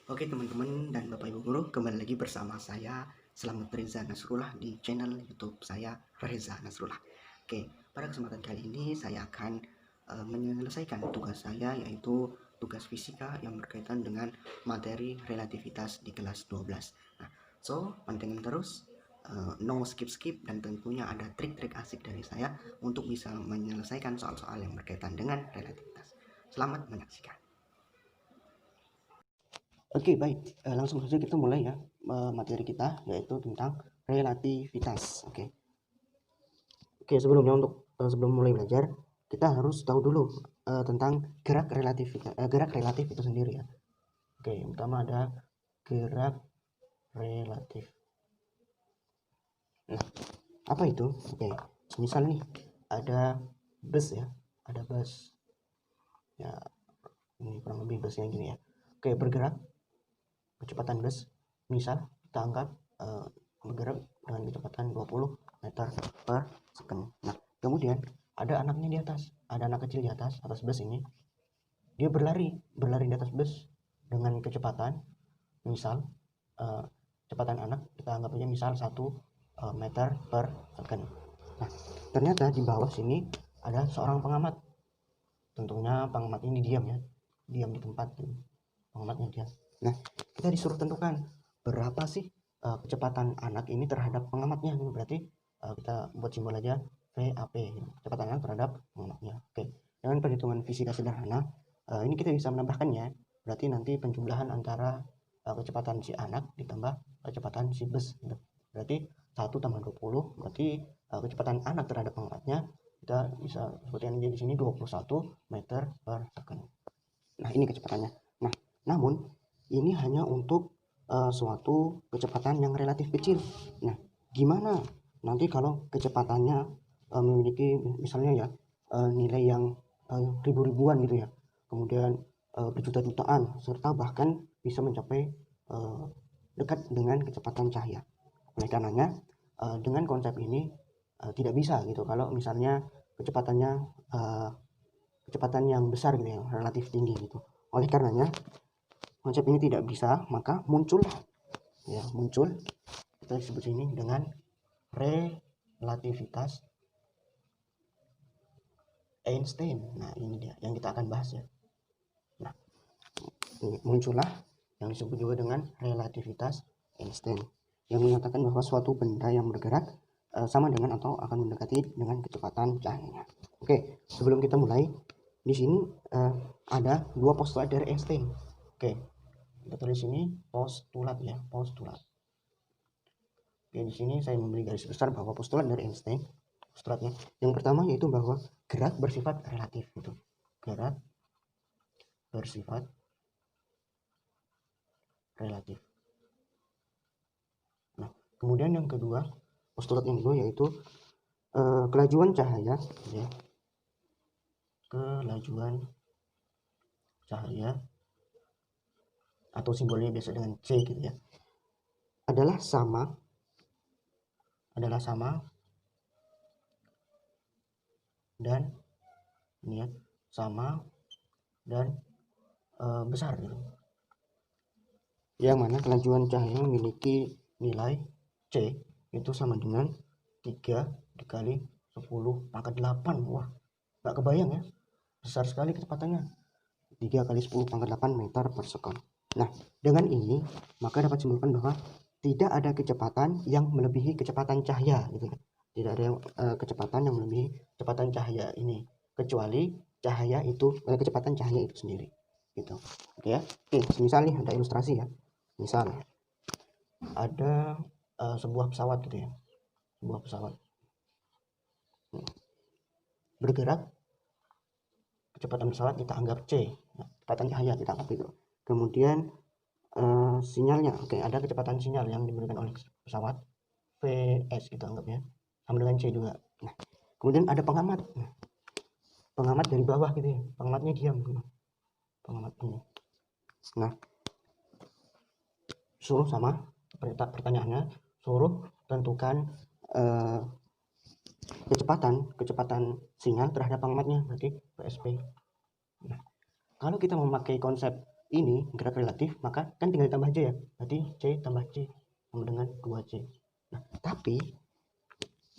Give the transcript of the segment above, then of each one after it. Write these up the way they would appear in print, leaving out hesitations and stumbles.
Oke teman-teman dan Bapak Ibu Guru, kembali lagi bersama saya Selamat Reza Nasrullah di channel YouTube saya Reza Nasrullah. Oke, pada kesempatan kali ini saya akan menyelesaikan tugas saya, yaitu tugas fisika yang berkaitan dengan materi relativitas di kelas 12. Nah, pantengin terus, no skip-skip, dan tentunya ada trik-trik asik dari saya untuk bisa menyelesaikan soal-soal yang berkaitan dengan relativitas. Selamat menyaksikan. Oke, baik. Langsung saja kita mulai ya materi kita, yaitu tentang relativitas. Oke, sebelumnya sebelum mulai belajar, kita harus tahu dulu tentang gerak relatif itu sendiri ya. Oke, yang pertama ada gerak relatif. Nah, apa itu? Oke, misal nih ada bus ya, ada bus. Ya, ini kurang lebih busnya gini ya. Oke, bergerak kecepatan bus, misal kita anggap bergerak dengan kecepatan 20 meter per second. Nah, kemudian ada anaknya di atas, ada anak kecil di atas bus ini. Dia berlari di atas bus dengan kecepatan, misal kecepatan anak kita anggap aja misal 1 meter per second. Nah, ternyata di bawah sini ada seorang pengamat. Tentunya pengamat ini diam ya, diam di tempat, pengamatnya diam. Nah, kita disuruh tentukan berapa sih kecepatan anak ini terhadap pengamatnya. Berarti kita buat simbol aja VAP, kecepatan anak terhadap pengamatnya. Oke, dengan perhitungan fisika sederhana, ini kita bisa menambahkannya. Berarti nanti penjumlahan antara kecepatan si anak ditambah kecepatan si bus. Berarti 1 tambah 20, berarti kecepatan anak terhadap pengamatnya kita bisa seperti yang di sini 21 meter per second. Nah, ini kecepatannya. Nah, namun ini hanya untuk suatu kecepatan yang relatif kecil. Nah, gimana nanti kalau kecepatannya memiliki misalnya ya nilai yang ribu-ribuan gitu ya, kemudian berjuta-jutaan, serta bahkan bisa mencapai dekat dengan kecepatan cahaya. Oleh karenanya dengan konsep ini tidak bisa gitu kalau misalnya kecepatannya kecepatan yang besar gitu ya, relatif tinggi gitu. Oleh karenanya konsep ini tidak bisa, maka muncul kita sebut ini dengan relativitas Einstein. Nah, ini dia yang kita akan bahas ya. Nah, muncullah yang disebut juga dengan relativitas Einstein, yang menyatakan bahwa suatu benda yang bergerak sama dengan atau akan mendekati dengan kecepatan cahaya. Oke, sebelum kita mulai, di sini ada 2 postulat dari Einstein. Oke, kita tulis ini postulat ya, postulat. Oke, di sini saya memberi garis besar bahwa postulat dari Einstein, postulatnya yang pertama yaitu bahwa gerak bersifat relatif gitu. Gerak bersifat relatif. Nah, kemudian yang kedua, postulat yang kedua yaitu kelajuan cahaya ya. Kelajuan cahaya atau simbolnya biasa dengan C gitu ya, adalah sama dan ini ya, sama dan besar gitu. Yang mana kelajuan cahaya memiliki nilai C itu sama dengan 3 dikali 10 pangkat 8. Wah, nggak kebayang ya, besar sekali kecepatannya, 3 kali 10 pangkat 8 meter per second. Nah, dengan ini maka dapat simpulkan bahwa tidak ada kecepatan yang melebihi kecepatan cahaya gitu kan. Tidak ada kecepatan yang melebihi kecepatan cahaya ini, kecuali cahaya itu kecepatan cahaya itu sendiri gitu. Oke ya. Oke, misal nih ada ilustrasi ya. Misal ada sebuah pesawat gitu ya. Sebuah pesawat bergerak, kecepatan pesawat kita anggap C, kecepatan cahaya kita anggap itu. Kemudian sinyalnya, oke, ada kecepatan sinyal yang diberikan oleh pesawat Vs kita anggapnya sama dengan C juga. Nah, kemudian ada pengamat, pengamat dari bawah gitu ya, pengamatnya diam, pengamat ini. Nah, suruh sama pertanyaannya, suruh tentukan kecepatan sinyal terhadap pengamatnya, berarti PSP. Nah, kalau kita memakai konsep ini gerak relatif, maka kan tinggal ditambah J ya, berarti C tambah C sama dengan 2C. Nah, tapi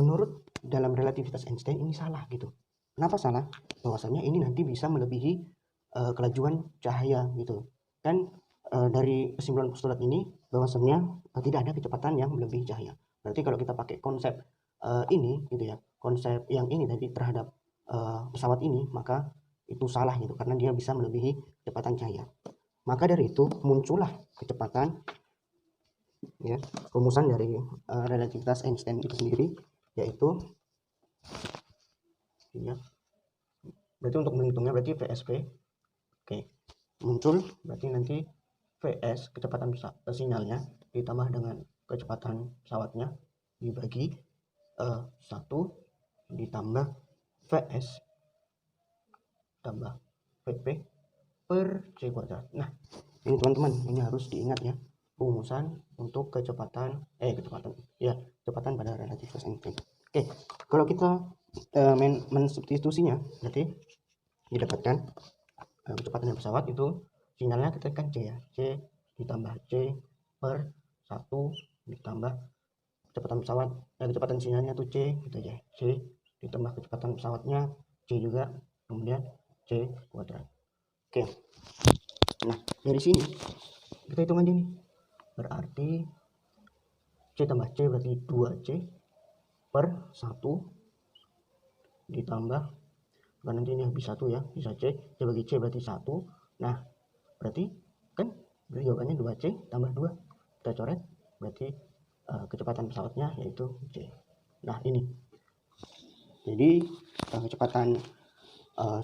menurut dalam relativitas Einstein ini salah gitu. Kenapa salah? Bahwasanya ini nanti bisa melebihi kelajuan cahaya gitu. Kan dari kesimpulan postulat ini bahwasanya tidak ada kecepatan yang melebihi cahaya. Berarti kalau kita pakai konsep ini gitu ya, konsep yang ini tadi terhadap pesawat ini, maka itu salah gitu karena dia bisa melebihi kecepatan cahaya. Maka dari itu muncullah kecepatan ya, rumusan dari relativitas Einstein itu sendiri, yaitu ya, berarti untuk menghitungnya berarti VSV oke muncul, berarti nanti VS kecepatan sinyalnya ditambah dengan kecepatan pesawatnya dibagi 1 ditambah VS tambah VP per C kuadrat. Nah ini teman-teman, ini harus diingat ya, rumusan untuk kecepatan pada relativitas Einstein. Oke, kalau kita mensubstitusinya, berarti didapatkan kecepatan pesawat itu sinyalnya kita kan C ya, C ditambah C per 1 ditambah kecepatan pesawat, kecepatan sinyalnya tuh C gitu ya, C ditambah kecepatan pesawatnya C juga, kemudian C kuadrat. Oke, nah dari sini kita hitung aja nih, berarti C tambah C berarti 2C per 1 ditambah, kan nanti ini habis 1 ya, bisa C bagi C berarti 1. Nah berarti kan jawabannya 2C tambah 2, kita coret, berarti kecepatan pesawatnya yaitu C. Nah ini jadi kecepatan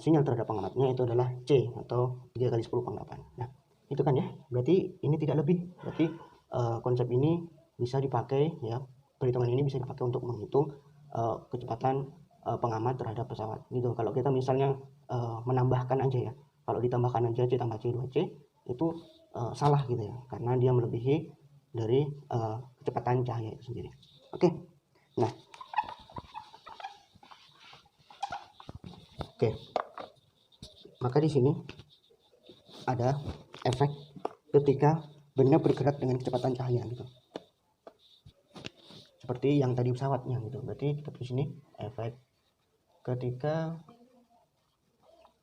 sinyal terhadap pengamatnya itu adalah C atau 3 kali 10 pangkat 8. Nah itu kan ya, berarti ini tidak lebih, berarti konsep ini bisa dipakai ya, perhitungan ini bisa dipakai untuk menghitung kecepatan pengamat terhadap pesawat gitu. Kalau kita misalnya menambahkan aja ya, kalau ditambahkan aja C tambah C 2C itu salah gitu ya, karena dia melebihi dari kecepatan cahaya itu sendiri. Oke, nah oke, maka di sini ada efek ketika benda bergerak dengan kecepatan cahaya gitu, seperti yang tadi pesawatnya gitu. Berarti kita tulis sini efek ketika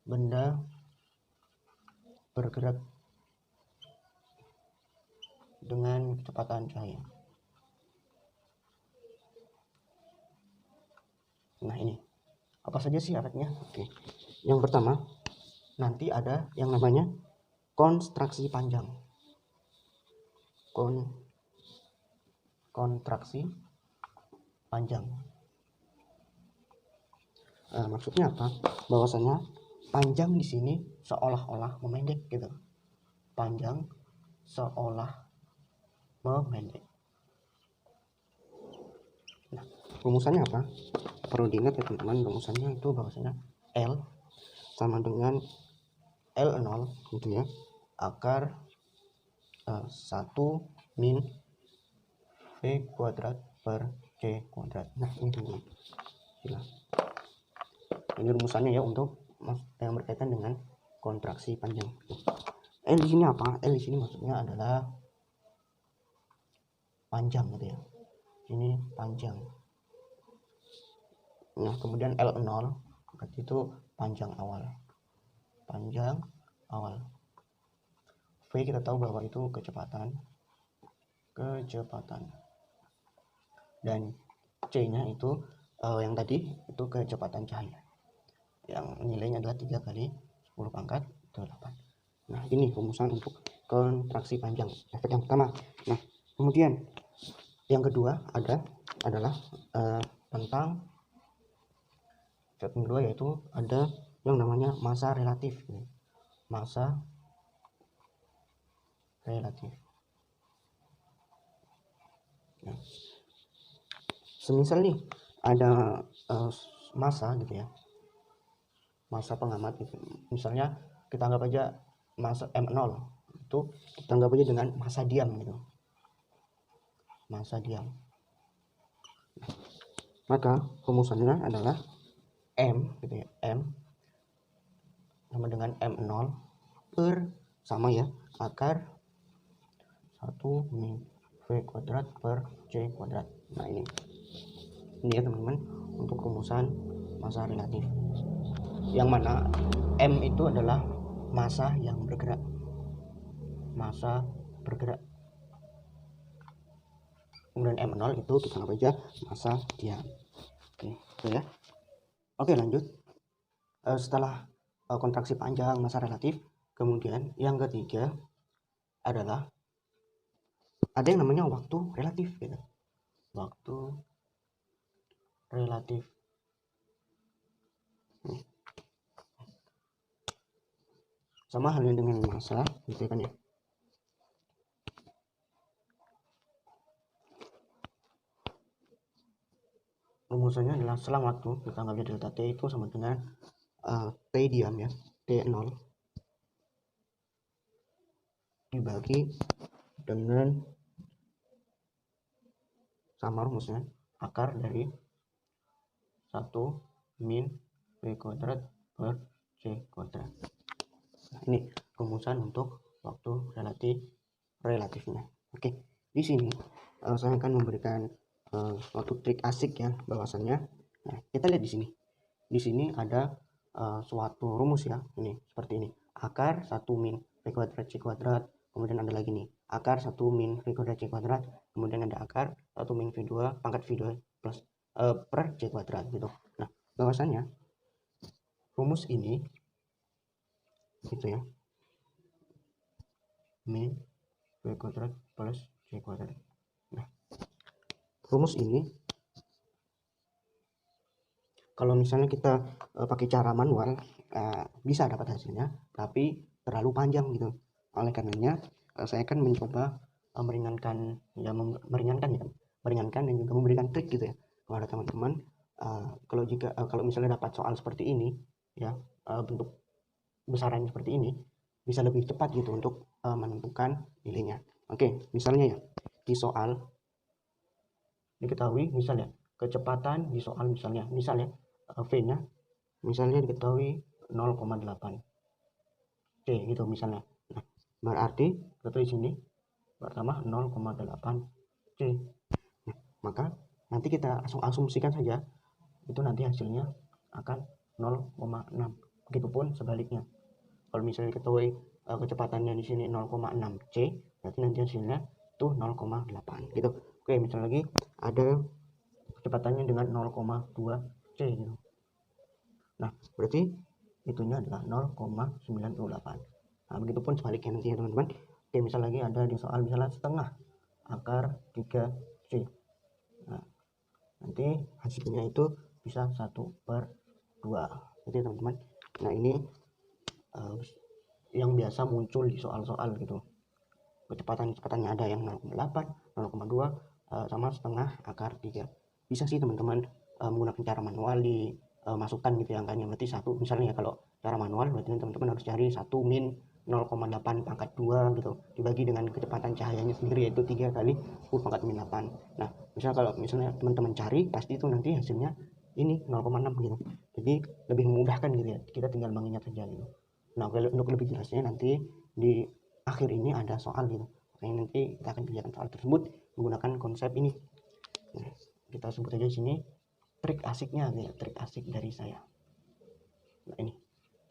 benda bergerak dengan kecepatan cahaya. Nah ini apa saja sih efeknya? Oke, yang pertama nanti ada yang namanya kontraksi panjang. Kontraksi panjang. Maksudnya apa? Bahwasanya panjang di sini seolah-olah memendek gitu. Panjang seolah memendek. Nah, rumusannya apa? Perlu diingat ya teman-teman, rumusannya itu bahwasanya L sama dengan L0 gitu ya, akar 1 min V kuadrat per C kuadrat. Nah ini dulu, ini rumusannya ya untuk yang berkaitan dengan kontraksi panjang. L di sini apa? L di sini maksudnya adalah panjang gitu ya, ini panjang. Nah kemudian L0 berarti itu panjang awal. V kita tahu bahwa itu kecepatan, dan C nya itu yang tadi itu kecepatan cahaya yang nilainya adalah 3 kali 10 pangkat 8. Nah ini rumusan untuk kontraksi panjang, efek yang pertama. Nah kemudian yang kedua adalah tentang efek yang kedua, yaitu ada yang namanya massa relatif. Massa relatif. Nah, semisal nih ada massa gitu ya, massa pengamat gitu. Misalnya kita anggap aja massa M0 itu kita anggap aja dengan massa diam gitu. Massa diam. Maka rumusannya adalah M gitu ya, M sama dengan M0 per sama ya, akar 1 min V kuadrat per C kuadrat. Nah ini ya teman-teman untuk rumusan massa relatif, yang mana M itu adalah massa yang bergerak, massa bergerak. Kemudian M0 itu kita anggap aja massa diam. Oke, itu ya. Oke, lanjut. Setelah kontraksi panjang massa relatif, kemudian yang ketiga adalah ada yang namanya waktu relatif gitu. Waktu relatif. Sama halnya dengan massa gitu kan ya. Rumusannya adalah selang waktu, kita anggap delta T itu sama dengan T diam ya, T0 dibagi dengan sama rumusnya akar dari 1 min V kuadrat per C kuadrat. Nah, ini rumusan untuk waktu relatifnya. Oke, di sini saya akan memberikan suatu trik asik ya bahwasannya. Nah, kita lihat di sini. Di sini ada suatu rumus ya, ini seperti ini. Akar 1 min V kuadrat C kuadrat, kemudian ada lagi nih akar 1 min V kuadrat C kuadrat, kemudian ada akar 1 min V2 pangkat V2 plus per C kuadrat gitu. Nah, bahwasannya rumus ini gitu ya, min V kuadrat plus C kuadrat. Nah, rumus ini kalau misalnya kita pakai cara manual bisa dapat hasilnya, tapi terlalu panjang gitu. Oleh karenanya saya akan mencoba meringankan dan juga memberikan trik gitu ya kepada teman-teman. Kalau misalnya dapat soal seperti ini ya, bentuk besarannya seperti ini, bisa lebih cepat gitu untuk menentukan nilainya. Oke, misalnya ya di soal diketahui misalnya kecepatan di soal misalnya V-nya misalnya diketahui 0,8 C gitu misalnya. Nah, berarti kita tulis sini pertama 0,8 C. Nah, maka nanti kita asumsikan saja itu nanti hasilnya akan 0,6. Begitupun sebaliknya. Kalau misalnya diketahui kecepatannya di sini 0,6 C, berarti nanti hasilnya itu 0,8 gitu. Oke, misalnya lagi ada kecepatannya dengan 0,2 C gitu. Nah, berarti itunya adalah 0,98. Nah, begitupun sebaliknya nanti ya teman-teman. Oke, misal lagi ada di soal misalnya setengah akar 3 C. Nah, nanti hasilnya itu bisa 1/2. Jadi teman-teman, nah ini yang biasa muncul di soal-soal gitu. Kecepatannya ada yang 0,8, 0,2 sama setengah akar 3. Bisa sih teman-teman menggunakan cara manual di masukkan gitu ya angkanya, berarti satu misalnya ya, kalau cara manual berarti teman-teman harus cari 1 min 0,8 pangkat 2 gitu dibagi dengan kecepatan cahayanya sendiri yaitu 3 kali 10 pangkat min 8. Nah, kalau misalnya teman-teman cari pasti itu nanti hasilnya ini 0,6 gitu. Jadi lebih memudahkan gitu ya, kita tinggal mengingat saja gitu. Nah, untuk lebih jelasnya nanti di akhir ini ada soal gitu. Makanya nanti kita akan kerjakan soal tersebut menggunakan konsep ini. Nah, kita sebut aja di sini trik asiknya ya, trik asik dari saya. Nah, ini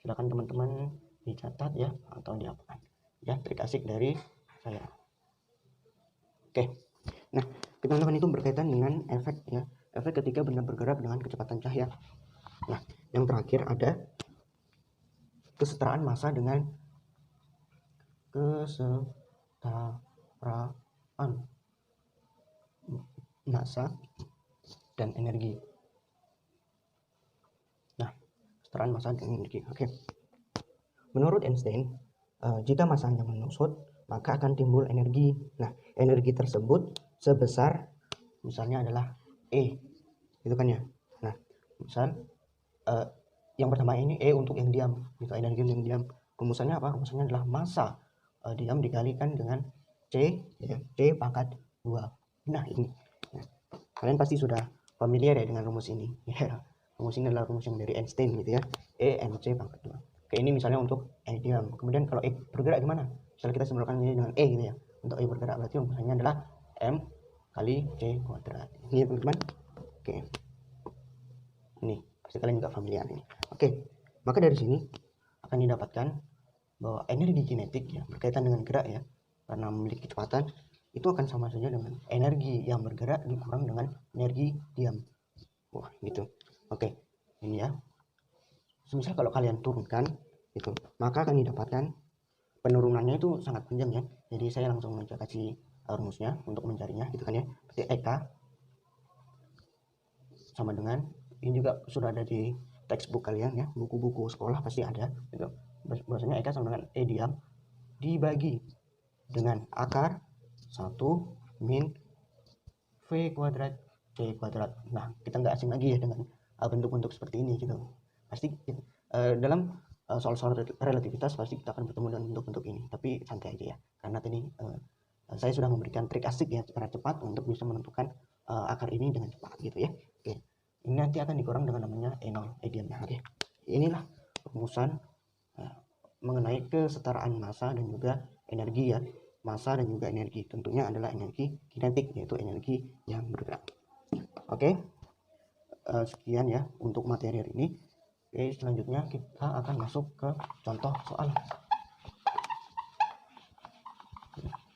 silakan teman-teman dicatat ya atau diapakan ya, trik asik dari saya. Oke, nah teman-teman itu berkaitan dengan efek ya, efek ketika benda bergerak dengan kecepatan cahaya. Nah, yang terakhir ada kesetaraan massa dengan kesetaraan massa dan energi. Nah, kesetaraan massa dan energi. Oke. Menurut Einstein, jika massanya menusut, maka akan timbul energi. Nah, energi tersebut sebesar misalnya adalah E. Gitu kan ya. Nah, misal yang pertama ini E untuk yang diam, gitu, energi yang diam. Rumusannya apa? Rumusannya adalah massa diam dikalikan dengan C, ya, C pangkat 2. Nah, ini. Nah, kalian pasti sudah familiar ya dengan rumus ini. Ya, rumus ini adalah rumus yang dari Einstein gitu ya. E N C pangkat 2. Oke, ini misalnya untuk E diam. Kemudian kalau E bergerak gimana? Misalnya kita simbolkan ini dengan E gitu ya. Untuk E bergerak berarti rumusannya adalah M kali C kuadrat. Ini ya teman-teman. Oke. Ini pasti kalian juga familiar ini. Oke. Maka dari sini akan didapatkan bahwa energi kinetik ya berkaitan dengan gerak ya, karena memiliki kecepatan itu akan sama saja dengan energi yang bergerak dikurang dengan energi diam. Wah, gitu. Oke. Ini ya. Semisal kalau kalian turunkan itu, maka akan didapatkan penurunannya itu sangat panjang ya. Jadi saya langsung aja kasih rumusnya untuk mencarinya gitu kan ya. Berarti EK sama dengan, ini juga sudah ada di textbook kalian ya, buku-buku sekolah pasti ada gitu. Bahwasanya EK sama dengan E diam dibagi dengan akar 1 min V kuadrat C kuadrat. Nah, kita nggak asing lagi ya dengan bentuk-bentuk seperti ini gitu. Pasti dalam soal-soal relativitas pasti kita akan bertemu dengan bentuk-bentuk ini, tapi santai aja ya, karena tadi saya sudah memberikan trik asik ya secara cepat untuk bisa menentukan akar ini dengan cepat gitu ya. Oke, ini nanti akan dikurang dengan namanya E0 E diamnya. Oke, inilah rumusan mengenai kesetaraan massa dan juga energi ya. Massa dan juga energi tentunya adalah energi kinetik, yaitu energi yang bergerak. Oke, sekian ya untuk materi hari ini. Oke, selanjutnya kita akan masuk ke contoh soal.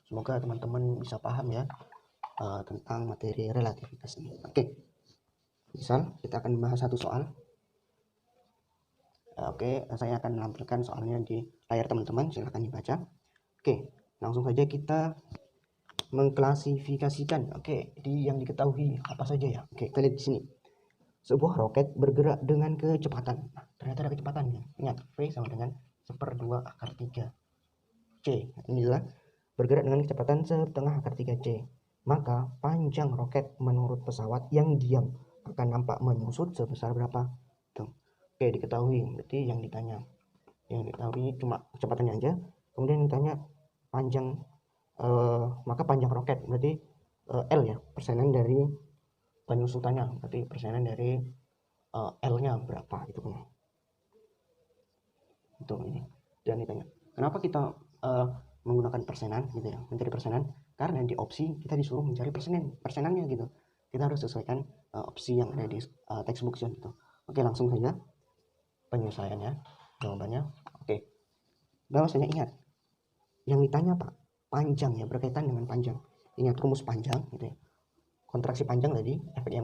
Semoga teman-teman bisa paham ya tentang materi relativitas ini. Oke, misal kita akan membahas satu soal. Oke, saya akan menampilkan soalnya di layar teman-teman, silahkan dibaca. Oke, langsung saja kita mengklasifikasikan. Oke, di yang diketahui apa saja ya. Oke, kita lihat di sini. Sebuah roket bergerak dengan kecepatan. Nah, ternyata ada kecepatannya. Ingat, V sama dengan 1/2 akar 3 C. Inilah bergerak dengan kecepatan 1/2 akar 3 C. Maka panjang roket menurut pesawat yang diam akan nampak menyusut sebesar berapa? Tuh. Oke, diketahui. Berarti yang diketahui cuma kecepatannya aja. Kemudian ditanya panjang, maka panjang roket berarti L ya, persenan dari penyusutannya, berarti persenan dari L-nya berapa gitu kan. Itu ini. Dan ditanya, kenapa kita menggunakan persenan gitu ya, mencari persenan? Karena di opsi kita disuruh mencari persenannya gitu. Kita harus sesuaikan opsi yang ada di textbook gitu. Oke, langsung saja penyelesaiannya, jawabannya. Oke. Bahwasanya ingat, yang ditanya Pak, panjang ya, berkaitan dengan panjang. Ingat rumus panjang gitu ya. Kontraksi panjang tadi, efek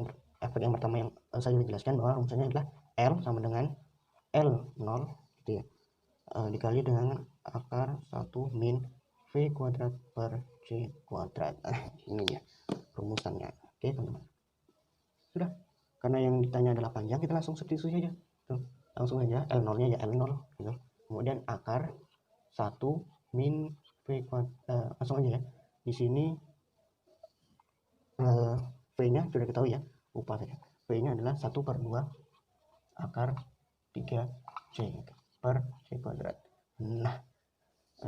yang pertama yang saya jelaskan bahwa rumusnya adalah L sama dengan L0 gitu ya, dikali dengan akar 1 min V kuadrat per C kuadrat. Ini ya rumusannya. Oke teman-teman, sudah. Karena yang ditanya adalah panjang, kita langsung substitusi aja tuh. Langsung aja L0 nya ya L0 gitu. Kemudian akar 1 min V kuadrat, langsung aja ya. Di sini V-nya sudah ketahui ya, lupa saja. V-nya adalah 1/2 akar 3C per C kuadrat. Nah,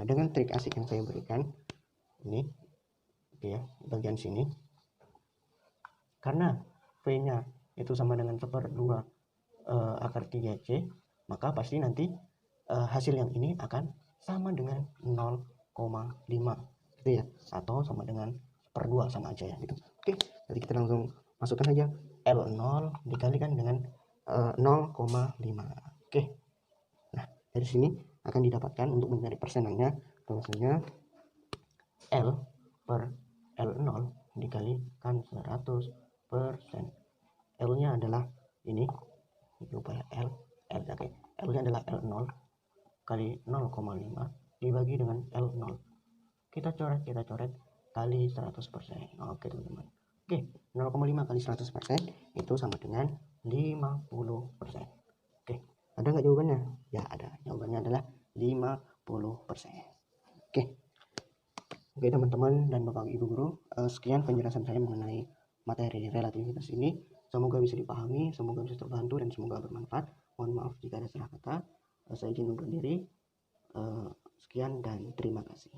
dengan trik asik yang saya berikan ini, oke ya, bagian sini, karena V-nya itu sama dengan 1/2 akar 3C, maka pasti nanti hasil yang ini akan sama dengan 0,5 gitu ya, atau sama dengan 1/2, sama aja ya gitu. Oke, jadi kita langsung masukkan saja L0 dikalikan dengan 0,5. Oke, nah dari sini akan didapatkan untuk mencari persenannya bahwasanya L per L0 dikalikan 100%. L nya adalah ini, lupa ya, L oke. L nya adalah L0 kali 0,5 dibagi dengan L0, kita coret kali 100%. Oke teman-teman. Oke, 0,5 kali 100% itu sama dengan 50%. Oke, ada nggak jawabannya? Ya ada, jawabannya adalah 50%. Oke teman-teman dan bapak ibu guru, sekian penjelasan saya mengenai materi relativitas ini. Semoga bisa dipahami, semoga bisa terbantu, dan semoga bermanfaat. Mohon maaf jika ada salah kata. Saya izin undur diri. Sekian dan terima kasih.